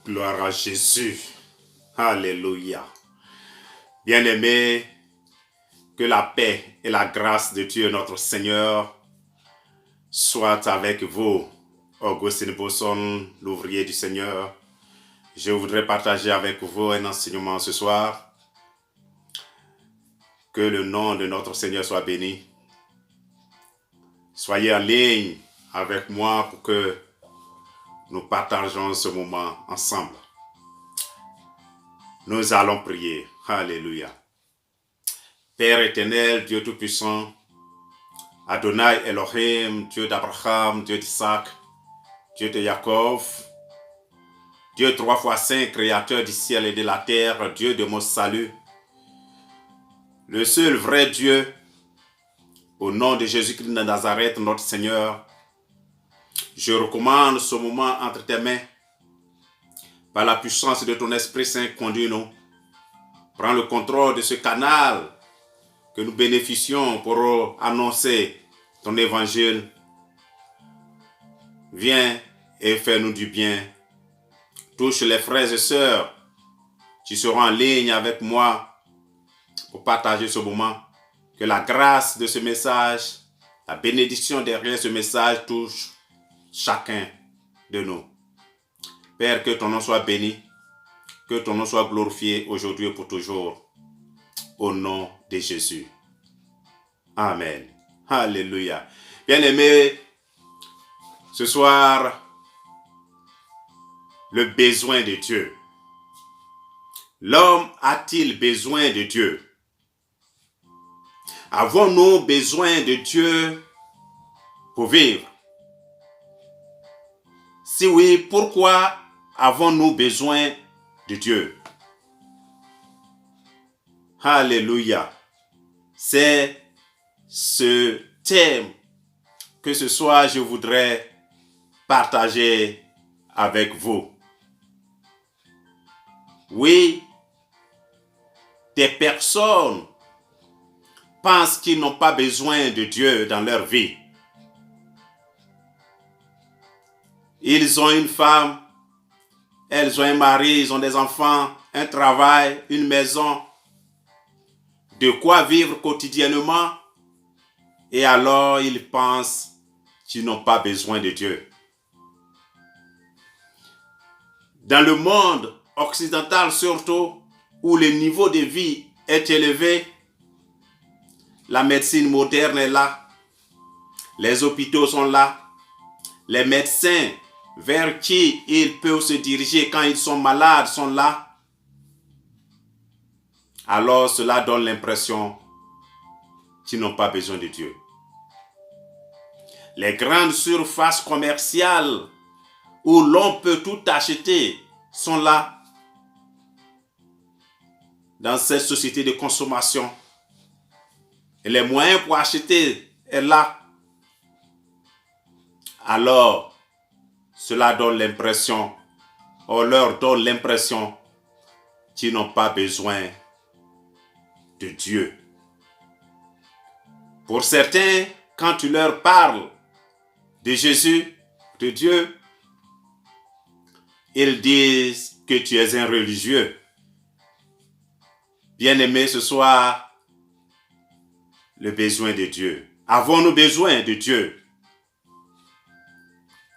Gloire à Jésus. Alléluia. Bien-aimés, que la paix et la grâce de Dieu notre Seigneur soient avec vous. Augustine Bosson, l'ouvrier du Seigneur. Je voudrais partager avec vous un enseignement ce soir. Que le nom de notre Seigneur soit béni. Soyez en ligne avec moi pour que nous partageons ce moment ensemble. Nous allons prier. Alléluia. Père éternel, Dieu Tout-Puissant, Adonai Elohim, Dieu d'Abraham, Dieu d'Isaac, Dieu de Jacob, Dieu 3 fois saint, créateur du ciel et de la terre, Dieu de mon salut, le seul vrai Dieu, au nom de Jésus-Christ de Nazareth, notre Seigneur, je recommande ce moment entre tes mains. Par la puissance de ton Esprit Saint, conduis-nous. Prends le contrôle de ce canal que nous bénéficions pour annoncer ton évangile. Viens et fais-nous du bien. Touche les frères et sœurs qui seront en ligne avec moi pour partager ce moment. Que la grâce de ce message, la bénédiction derrière ce message touche chacun de nous. Père, que ton nom soit béni, que ton nom soit glorifié aujourd'hui et pour toujours. Au nom de Jésus. Amen. Alléluia. Bien-aimés, ce soir, le besoin de Dieu. L'homme a-t-il besoin de Dieu? Avons-nous besoin de Dieu pour vivre? Si oui, pourquoi avons-nous besoin de Dieu? Alléluia. C'est ce thème que ce soir je voudrais partager avec vous. Oui, des personnes pensent qu'ils n'ont pas besoin de Dieu dans leur vie. Ils ont une femme, elles ont un mari, ils ont des enfants, un travail, une maison, de quoi vivre quotidiennement, et alors ils pensent qu'ils n'ont pas besoin de Dieu. Dans le monde occidental surtout, où le niveau de vie est élevé, la médecine moderne est là, les hôpitaux sont là, les médecins vers qui ils peuvent se diriger quand ils sont malades sont là. Alors cela donne l'impression qu'ils n'ont pas besoin de Dieu. Les grandes surfaces commerciales où l'on peut tout acheter sont là. Dans cette société de consommation. Et les moyens pour acheter est là. Alors, cela donne l'impression, on leur donne l'impression qu'ils n'ont pas besoin de Dieu. Pour certains, quand tu leur parles de Jésus, de Dieu, ils disent que tu es un religieux. Bien-aimés, ce soir, le besoin de Dieu. Avons-nous besoin de Dieu?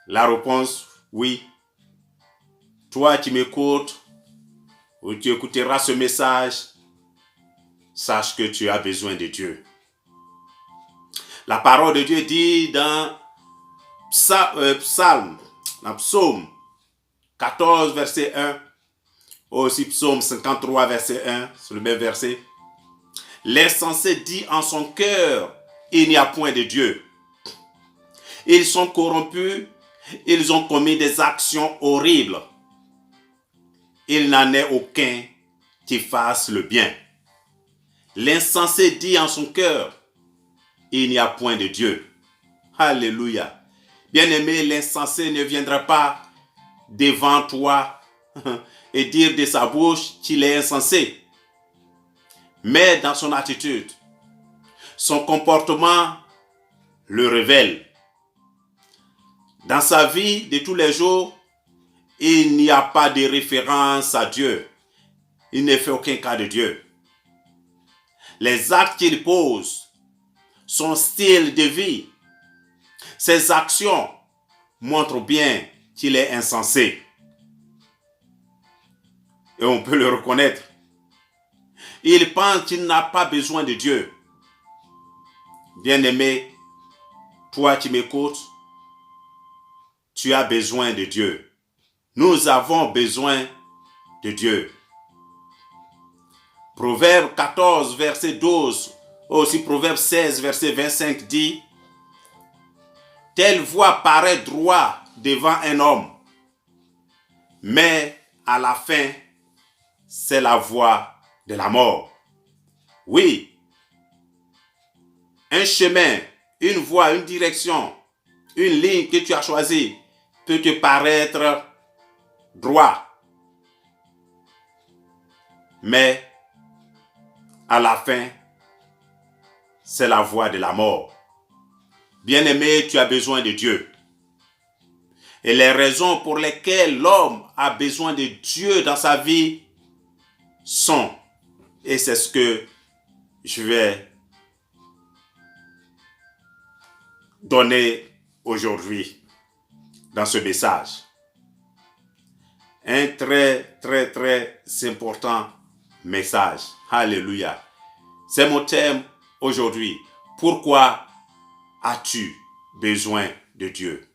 La réponse, oui. Toi qui m'écoutes, ou tu écouteras ce message, sache que tu as besoin de Dieu. La parole de Dieu dit dans Psaume 14, verset 1, aussi Psaume 53, verset 1, c'est le même verset. L'insensé dit en son cœur, il n'y a point de Dieu. Ils sont corrompus, ils ont commis des actions horribles. Il n'en est aucun qui fasse le bien. L'insensé dit en son cœur, il n'y a point de Dieu. Alléluia. Bien-aimé, l'insensé ne viendra pas devant toi et dire de sa bouche qu'il est insensé. Mais dans son attitude, son comportement le révèle. Dans sa vie de tous les jours, il n'y a pas de référence à Dieu. Il ne fait aucun cas de Dieu. Les actes qu'il pose, son style de vie, ses actions montrent bien qu'il est insensé. Et on peut le reconnaître. Il pense qu'il n'a pas besoin de Dieu. Bien-aimé, toi qui m'écoutes, tu as besoin de Dieu. Nous avons besoin de Dieu. Proverbe 14, verset 12, aussi Proverbe 16, verset 25 dit: telle voie paraît droit devant un homme, mais à la fin, c'est la voie de la mort. Oui, un chemin, une voie, une direction, une ligne que tu as choisie peut te paraître droit, mais à la fin, c'est la voie de la mort. Bien-aimé, tu as besoin de Dieu. Et les raisons pour lesquelles l'homme a besoin de Dieu dans sa vie sont, et c'est ce que je vais donner aujourd'hui dans ce message. Un très important message. Alléluia. C'est mon thème aujourd'hui. Pourquoi as-tu besoin de Dieu?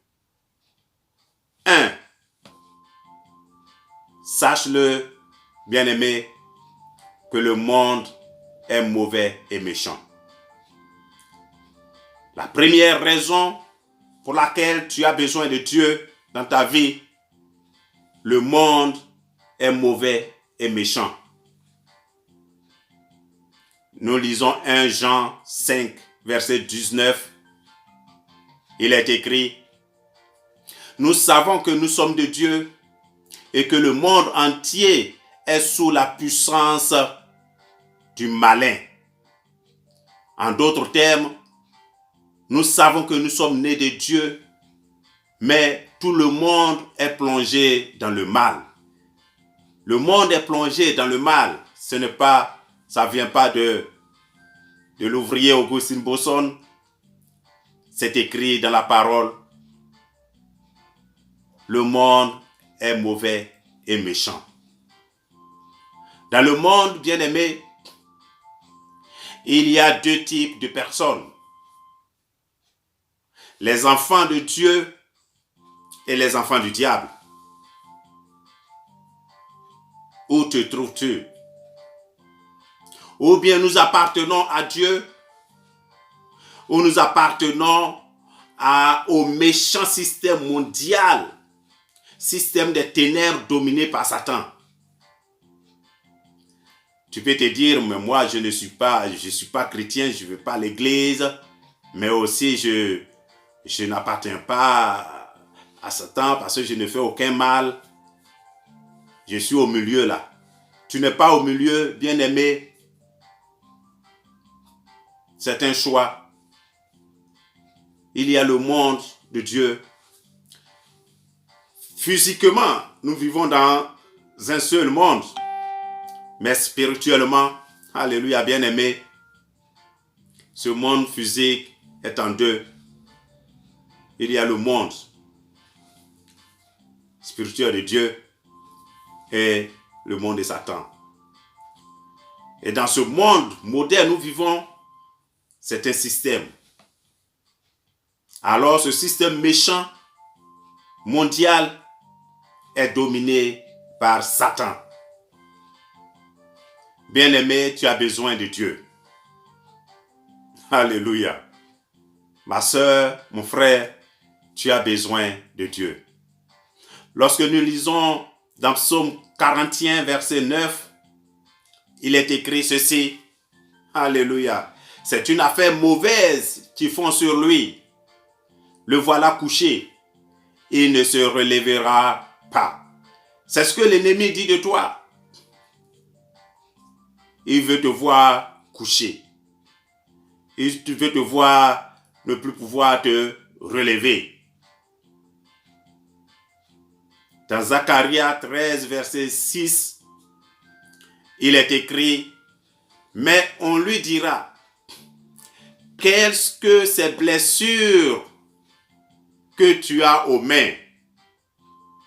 1. Sache-le, bien-aimé, que le monde est mauvais et méchant. La première raison pour laquelle tu as besoin de Dieu dans ta vie, le monde est mauvais et méchant. Nous lisons 1 Jean 5, verset 19. Il est écrit: nous savons que nous sommes de Dieu et que le monde entier est sous la puissance du malin. En d'autres termes, nous savons que nous sommes nés de Dieu, mais tout le monde est plongé dans le mal. Le monde est plongé dans le mal. Ça ne vient pas de l'ouvrier Augustine Bosson. C'est écrit dans la parole. Le monde est mauvais et méchant. Dans le monde, bien-aimé, il y a deux types de personnes. Les enfants de Dieu et les enfants du diable. Où te trouves-tu? Ou bien nous appartenons à Dieu, ou nous appartenons au méchant système mondial, système des ténèbres dominé par Satan. Tu peux te dire, mais moi je ne suis pas chrétien, je ne vais pas à l'église, mais aussi je n'appartiens pas à Satan parce que je ne fais aucun mal. Je suis au milieu là. Tu n'es pas au milieu, bien-aimé. C'est un choix. Il y a le monde de Dieu. Physiquement, nous vivons dans un seul monde. Mais spirituellement, alléluia, bien-aimé, ce monde physique est en deux. Il y a le monde spirituel de Dieu et le monde de Satan. Et dans ce monde moderne, nous vivons, c'est un système. Alors, ce système méchant, mondial, est dominé par Satan. Bien-aimé, tu as besoin de Dieu. Alléluia. Ma soeur, mon frère, tu as besoin de Dieu. Lorsque nous lisons dans Psaume 41, verset 9, il est écrit ceci. Alléluia. C'est une affaire mauvaise qu'ils font sur lui. Le voilà couché. Il ne se relèvera pas. C'est ce que l'ennemi dit de toi. Il veut te voir couché. Il veut te voir ne plus pouvoir te relever. Dans Zacharie 13, verset 6, il est écrit, mais on lui dira, qu'est-ce que ces blessures que tu as aux mains?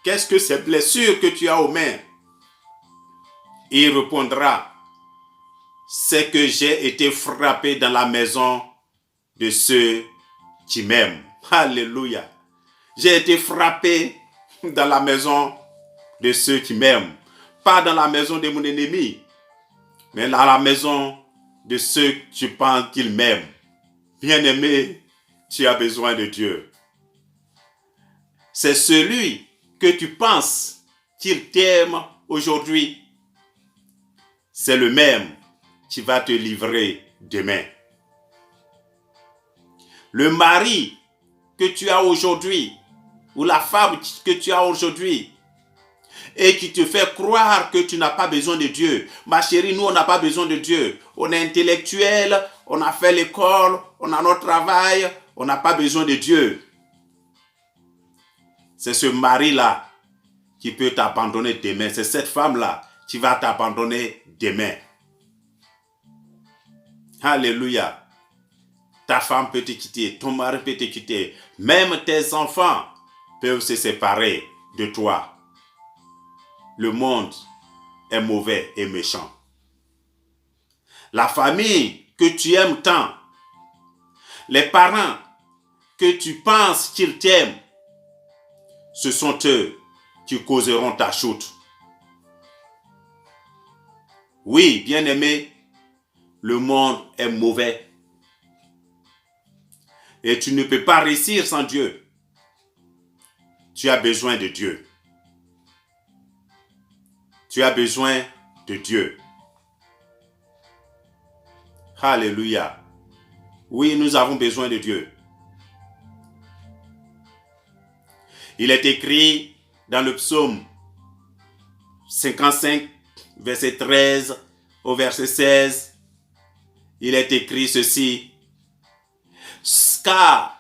Qu'est-ce que ces blessures que tu as aux mains? Il répondra, c'est que j'ai été frappé dans la maison de ceux qui m'aiment. Alléluia. J'ai été frappé dans la maison de ceux qui m'aiment. Pas dans la maison de mon ennemi, mais dans la maison de ceux qui pensent qu'ils m'aiment. Bien-aimé, tu as besoin de Dieu. C'est celui que tu penses qu'il t'aime aujourd'hui. C'est le même qui va te livrer demain. Le mari que tu as aujourd'hui, ou la femme que tu as aujourd'hui, et qui te fait croire que tu n'as pas besoin de Dieu. Ma chérie, nous, on n'a pas besoin de Dieu. On est intellectuel, on a fait l'école, on a notre travail, on n'a pas besoin de Dieu. C'est ce mari-là qui peut t'abandonner demain. C'est cette femme-là qui va t'abandonner demain. Alléluia. Ta femme peut te quitter, ton mari peut te quitter. Même tes enfants peuvent se séparer de toi. Le monde est mauvais et méchant. La famille que tu aimes tant, les parents que tu penses qu'ils t'aiment, ce sont eux qui causeront ta chute. Oui, bien-aimé, le monde est mauvais. Et tu ne peux pas réussir sans Dieu. Tu as besoin de Dieu. Tu as besoin de Dieu. Alléluia. Oui, nous avons besoin de Dieu. Il est écrit dans le psaume 55, verset 13 au verset 16. Il est écrit ceci. Car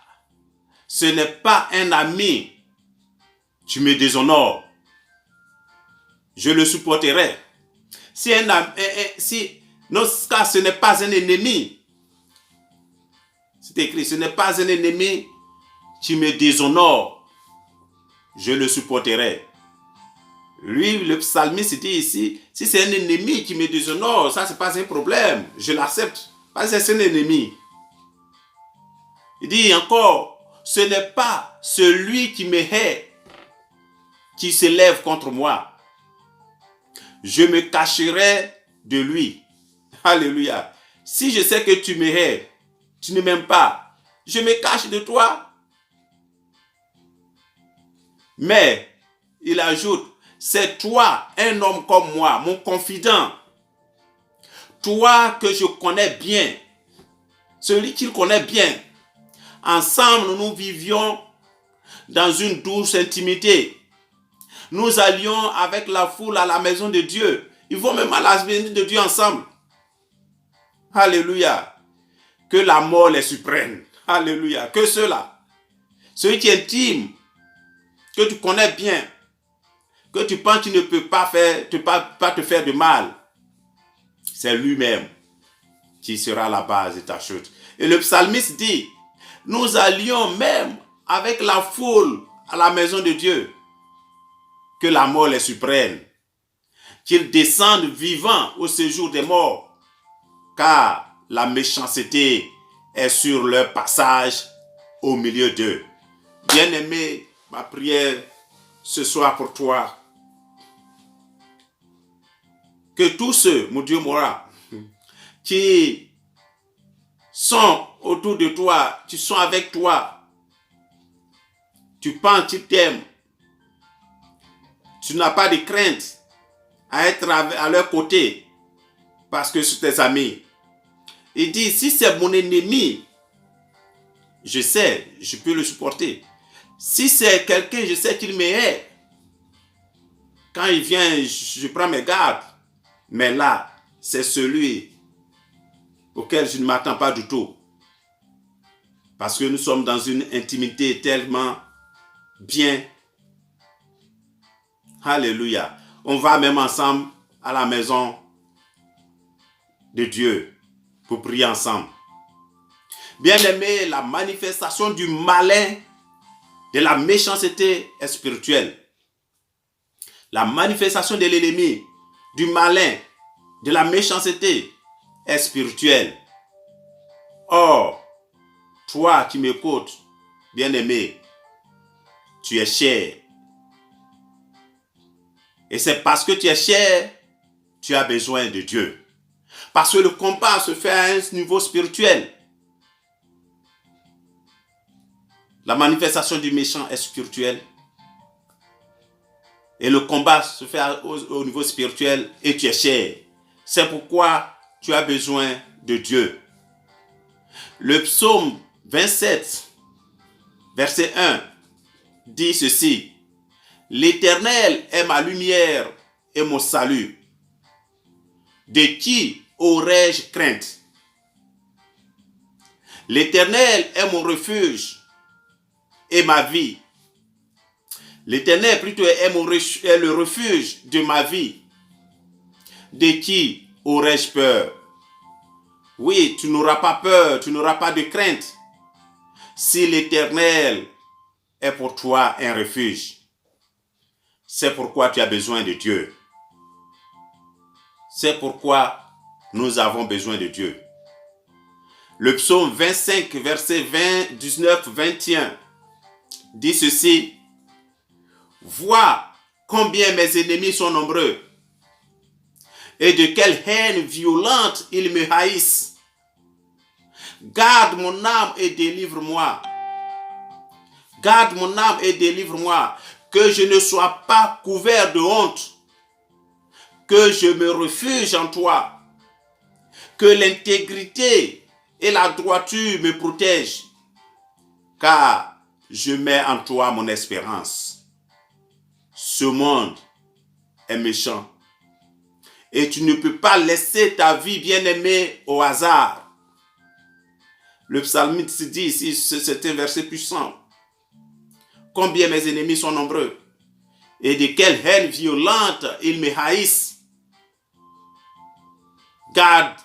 ce n'est pas un ami, tu me déshonores. Je le supporterai. Car ce n'est pas un ennemi. C'est écrit, ce n'est pas un ennemi qui me déshonore. Je le supporterai. Lui, le psalmiste dit ici, si c'est un ennemi qui me déshonore, ça c'est pas un problème. Je l'accepte. Parce que c'est un ennemi. Il dit encore, ce n'est pas celui qui me hait qui se lève contre moi. Je me cacherai de lui. Alléluia. Si je sais que tu me hais, tu ne m'aimes pas, je me cache de toi. Mais, il ajoute, c'est toi, un homme comme moi, mon confident. Toi que je connais bien, celui qu'il connaît bien. Ensemble, nous vivions dans une douce intimité. Nous allions avec la foule à la maison de Dieu. Ils vont même à la maison de Dieu ensemble. Alléluia. Que la mort les surprenne. Alléluia. Que ceux-là, ceux qui intiment, que tu connais bien, que tu penses qu'il ne peut pas te faire de mal, c'est lui-même qui sera la base de ta chute. Et le psalmiste dit, nous allions même avec la foule à la maison de Dieu. Que la mort les surprenne. Qu'ils descendent vivants au séjour des morts. Car la méchanceté est sur leur passage au milieu d'eux. Bien-aimé, ma prière ce soir pour toi. Que tous ceux, mon Dieu m'aura, qui sont autour de toi, qui sont avec toi, tu penses qu'ils t'aiment, tu n'as pas de crainte à être à leur côté parce que c'est tes amis. Il dit, si c'est mon ennemi, je sais, je peux le supporter. Si c'est quelqu'un, je sais qu'il me hait. Quand il vient, je prends mes gardes. Mais là, c'est celui auquel je ne m'attends pas du tout. Parce que nous sommes dans une intimité tellement bien Alléluia. On va même ensemble à la maison de Dieu pour prier ensemble. Bien-aimé, la manifestation du malin, de la méchanceté est spirituelle. La manifestation de l'ennemi, du malin, de la méchanceté est spirituelle. Or, toi qui m'écoutes, bien-aimé, tu es cher. Et c'est parce que tu es cher, tu as besoin de Dieu. Parce que le combat se fait à un niveau spirituel. La manifestation du méchant est spirituelle. Et le combat se fait au niveau spirituel et tu es cher. C'est pourquoi tu as besoin de Dieu. Le psaume 27, verset 1, dit ceci. L'Éternel est ma lumière et mon salut. De qui aurais-je crainte? L'Éternel est mon refuge et ma vie. L'Éternel plutôt est le refuge de ma vie. De qui aurais-je peur? Oui, tu n'auras pas peur, tu n'auras pas de crainte. Si l'Éternel est pour toi un refuge, c'est pourquoi tu as besoin de Dieu. C'est pourquoi nous avons besoin de Dieu. Le psaume 25, verset 20, 19, 21 dit ceci. Vois combien mes ennemis sont nombreux et de quelle haine violente ils me haïssent. Garde mon âme et délivre-moi. Garde mon âme et délivre-moi, que je ne sois pas couvert de honte, que je me refuge en toi, que l'intégrité et la droiture me protègent, car je mets en toi mon espérance. Ce monde est méchant et tu ne peux pas laisser ta vie bien-aimée au hasard. Le psalmiste dit ici, c'est un verset puissant. Combien mes ennemis sont nombreux et de quelle haine violente ils me haïssent. Garde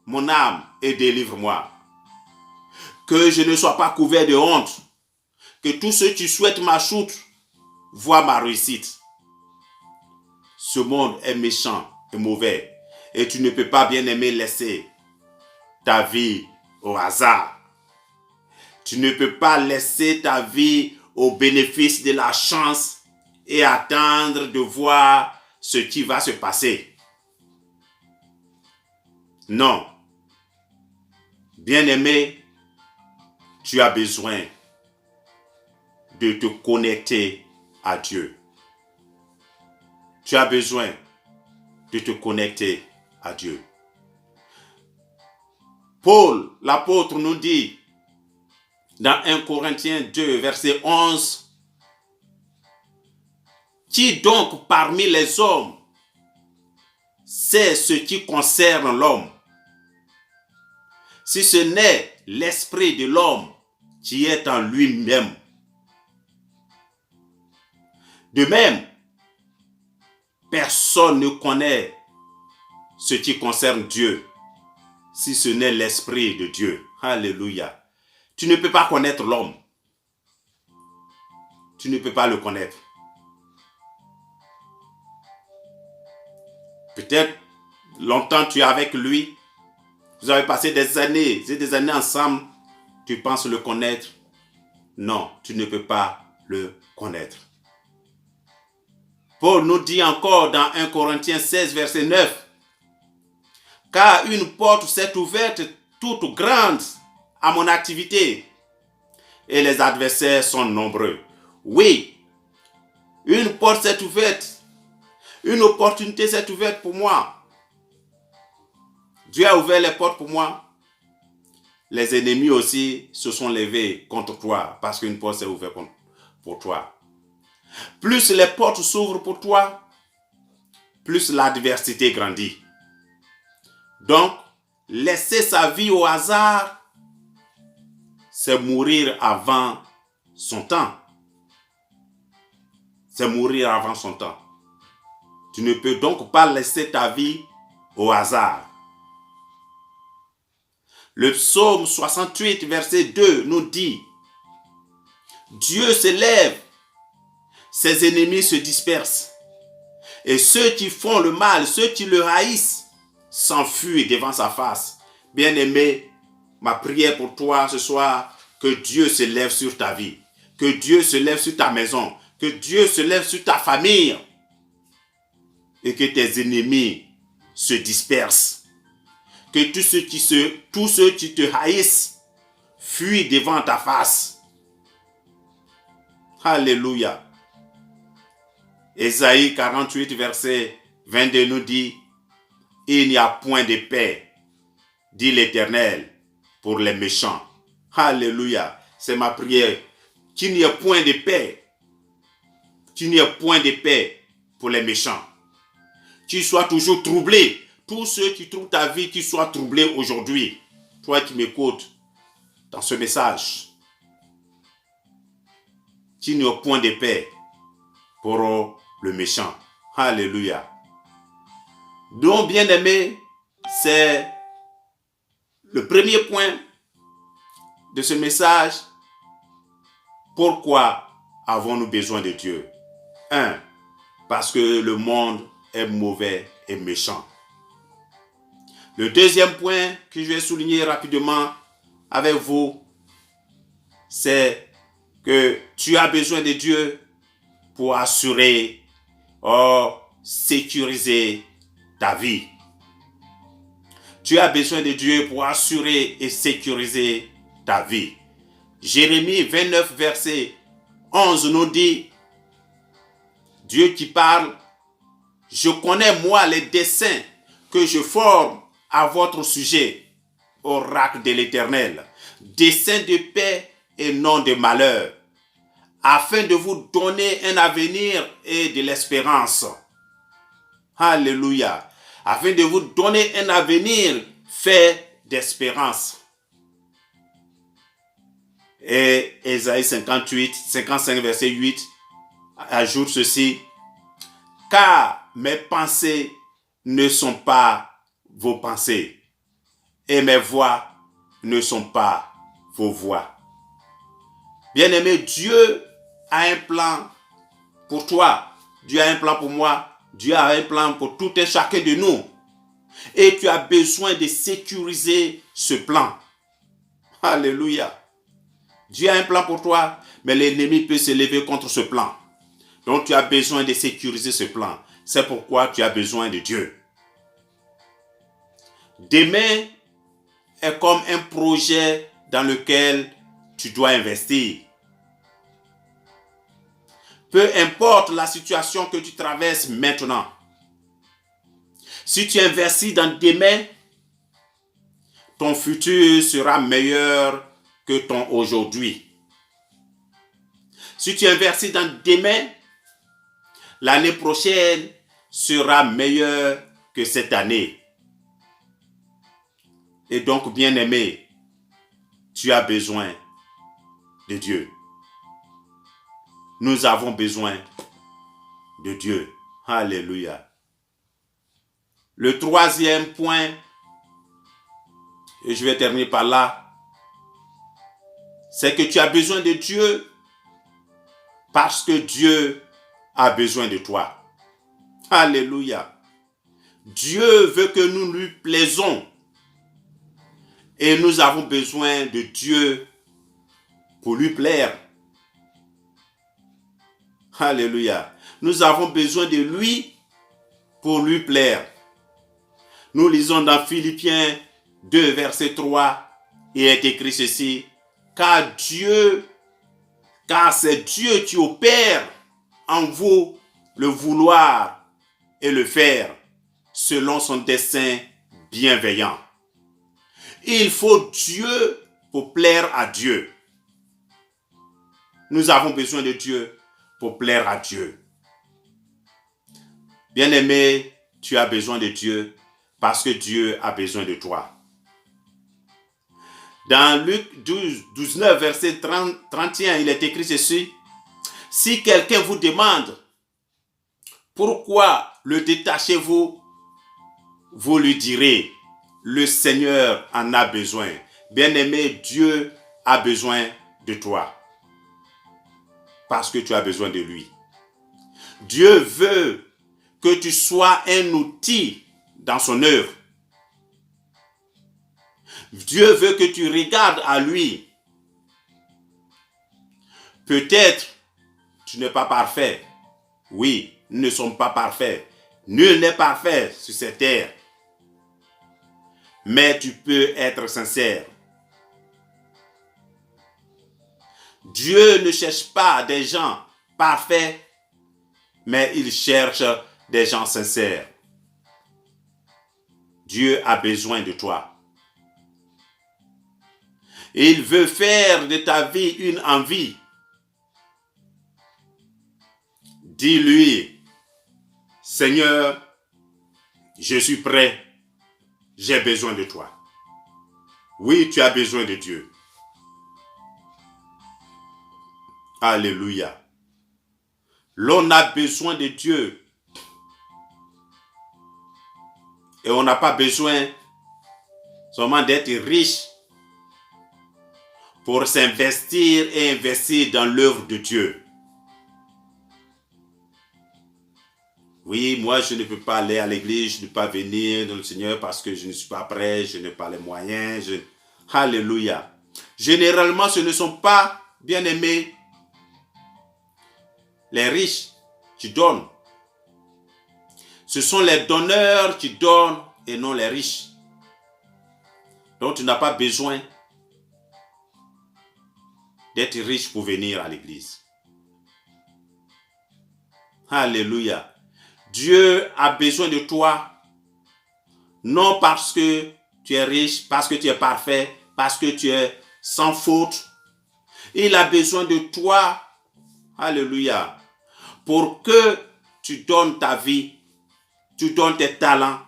mon âme et délivre-moi. Que je ne sois pas couvert de honte. Que tous ceux qui souhaitent ma chute voient ma réussite. Ce monde est méchant et mauvais et tu ne peux pas, bien aimer, laisser ta vie au hasard. Tu ne peux pas laisser ta vie au bénéfice de la chance et attendre de voir ce qui va se passer. Non. Bien-aimé, tu as besoin de te connecter à Dieu. Tu as besoin de te connecter à Dieu. Paul, l'apôtre, nous dit dans 1 Corinthiens 2, verset 11, « Qui donc parmi les hommes sait ce qui concerne l'homme, si ce n'est l'esprit de l'homme qui est en lui-même. De même, personne ne connaît ce qui concerne Dieu, si ce n'est l'esprit de Dieu. Alléluia. Tu ne peux pas connaître l'homme. Tu ne peux pas le connaître. Peut-être longtemps tu es avec lui. Vous avez passé des années et des années ensemble. Tu penses le connaître. Non, tu ne peux pas le connaître. Paul nous dit encore dans 1 Corinthiens 16, verset 9. Car une porte s'est ouverte toute grande à mon activité et les adversaires sont nombreux. Oui, une porte s'est ouverte. Une opportunité s'est ouverte pour moi. Dieu a ouvert les portes pour moi. Les ennemis aussi se sont levés contre toi parce qu'une porte s'est ouverte pour toi. Plus les portes s'ouvrent pour toi, plus l'adversité grandit. Donc, laisser sa vie au hasard, c'est mourir avant son temps. C'est mourir avant son temps. Tu ne peux donc pas laisser ta vie au hasard. Le psaume 68, verset 2 nous dit, Dieu se lève, ses ennemis se dispersent, et ceux qui font le mal, ceux qui le haïssent, s'enfuient devant sa face. Bien-aimé, ma prière pour toi ce soir, que Dieu se lève sur ta vie, que Dieu se lève sur ta maison, que Dieu se lève sur ta famille, et que tes ennemis se dispersent. Que tous ceux qui te haïssent fuient devant ta face. Alléluia. Ésaïe 48, verset 22 nous dit, il n'y a point de paix, dit l'Éternel, pour les méchants. Alléluia. C'est ma prière. Qu'il n'y ait point de paix. Qu'il n'y ait point de paix pour les méchants. Tu sois toujours troublé. Tous ceux qui trouvent ta vie, qui soient troublés aujourd'hui. Toi qui m'écoutes dans ce message. Qu'il n'y ait point de paix pour le méchant. Alléluia. Donc, bien-aimé, c'est le premier point de ce message. Pourquoi avons-nous besoin de Dieu? 1. Parce que le monde est mauvais et méchant. Le deuxième point que je vais souligner rapidement avec vous, c'est que tu as besoin de Dieu pour assurer ou sécuriser ta vie. Tu as besoin de Dieu pour assurer et sécuriser ta vie. Jérémie 29, verset 11 nous dit, Dieu qui parle, je connais moi les desseins que je forme à votre sujet, oracle de l'Éternel, desseins de paix et non de malheur, afin de vous donner un avenir et de l'espérance. Alléluia. Afin de vous donner un avenir fait d'espérance. Et Ésaïe 55, verset 8, ajoute ceci, car mes pensées ne sont pas vos pensées, et mes voix ne sont pas vos voix. Bien-aimé, Dieu a un plan pour toi, Dieu a un plan pour moi, Dieu a un plan pour tout et chacun de nous. Et tu as besoin de sécuriser ce plan. Alléluia. Dieu a un plan pour toi, mais l'ennemi peut se lever contre ce plan. Donc tu as besoin de sécuriser ce plan. C'est pourquoi tu as besoin de Dieu. Demain est comme un projet dans lequel tu dois investir. Peu importe la situation que tu traverses maintenant, si tu investis dans demain, ton futur sera meilleur que ton aujourd'hui. Si tu investis dans demain, l'année prochaine sera meilleure que cette année. Et donc, bien-aimé, tu as besoin de Dieu. Nous avons besoin de Dieu. Alléluia. Le troisième point, et je vais terminer par là, c'est que tu as besoin de Dieu parce que Dieu a besoin de toi. Alléluia. Dieu veut que nous lui plaisons. Et nous avons besoin de Dieu pour lui plaire. Alléluia. Nous avons besoin de lui pour lui plaire. Nous lisons dans Philippiens 2, verset 3, il est écrit ceci, car c'est Dieu qui opère en vous le vouloir et le faire selon son dessein bienveillant. Il faut Dieu pour plaire à Dieu. Nous avons besoin de Dieu pour plaire à Dieu. Bien-aimé, tu as besoin de Dieu parce que Dieu a besoin de toi. Dans Luc 12, 9, verset 31, il est écrit ceci. Si quelqu'un vous demande Pourquoi le détachez-vous? Vous lui direz, le Seigneur en a besoin. Bien-aimé, Dieu a besoin de toi. Parce que tu as besoin de lui. Dieu veut que tu sois un outil dans son œuvre. Dieu veut que tu regardes à lui. Peut-être tu n'es pas parfait. Oui, nous ne sommes pas parfaits. Nul n'est parfait sur cette terre. Mais tu peux être sincère. Dieu ne cherche pas des gens parfaits, mais il cherche des gens sincères. Dieu a besoin de toi. Et il veut faire de ta vie une envie. Dis-lui, Seigneur, je suis prêt, j'ai besoin de toi. Oui, tu as besoin de Dieu. Alléluia. L'on a besoin de Dieu. Et on n'a pas besoin seulement d'être riche pour s'investir et investir dans l'œuvre de Dieu. Oui, moi je ne peux pas aller à l'église, je ne peux pas venir dans le Seigneur parce que je ne suis pas prêt, je n'ai pas les moyens. Alléluia. Généralement, ce ne sont pas, bien-aimés, les riches qui donnent. Ce sont les donneurs qui donnent et non les riches. Donc tu n'as pas besoin d'être riche pour venir à l'église. Alléluia. Dieu a besoin de toi, non parce que tu es riche, parce que tu es parfait, parce que tu es sans faute. Il a besoin de toi, alléluia, pour que tu donnes ta vie, tu donnes tes talents,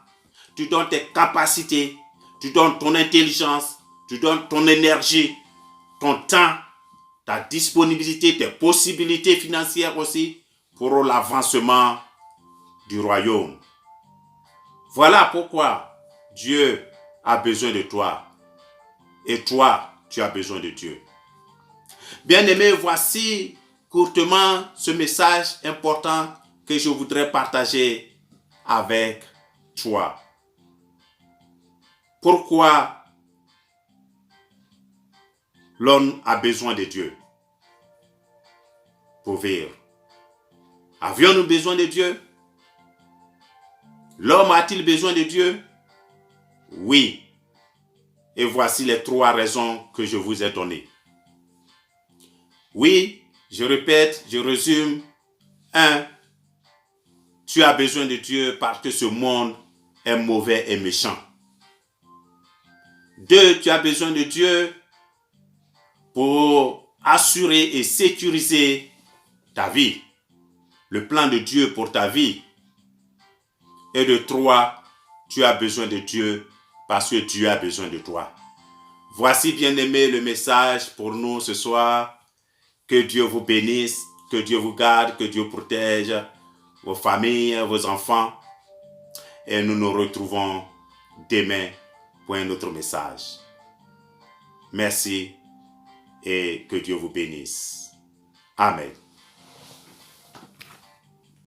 tu donnes tes capacités, tu donnes ton intelligence, tu donnes ton énergie, ton temps, ta disponibilité, tes possibilités financières aussi pour l'avancement du royaume. Voilà pourquoi Dieu a besoin de toi et toi, tu as besoin de Dieu. Bien-aimés, voici courtement ce message important que je voudrais partager avec toi. Pourquoi l'homme a besoin de Dieu pour vivre? Avions-nous besoin de Dieu? L'homme a-t-il besoin de Dieu? Oui. Et voici les 3 raisons que je vous ai données. Oui, je répète, je résume. 1. Tu as besoin de Dieu parce que ce monde est mauvais et méchant. 2. Tu as besoin de Dieu pour assurer et sécuriser ta vie. Le plan de Dieu pour ta vie. Et de 3, tu as besoin de Dieu parce que Dieu a besoin de toi. Voici, bien-aimé, le message pour nous ce soir. Que Dieu vous bénisse, que Dieu vous garde, que Dieu protège vos familles, vos enfants. Et nous nous retrouvons demain pour un autre message. Merci et que Dieu vous bénisse. Amen.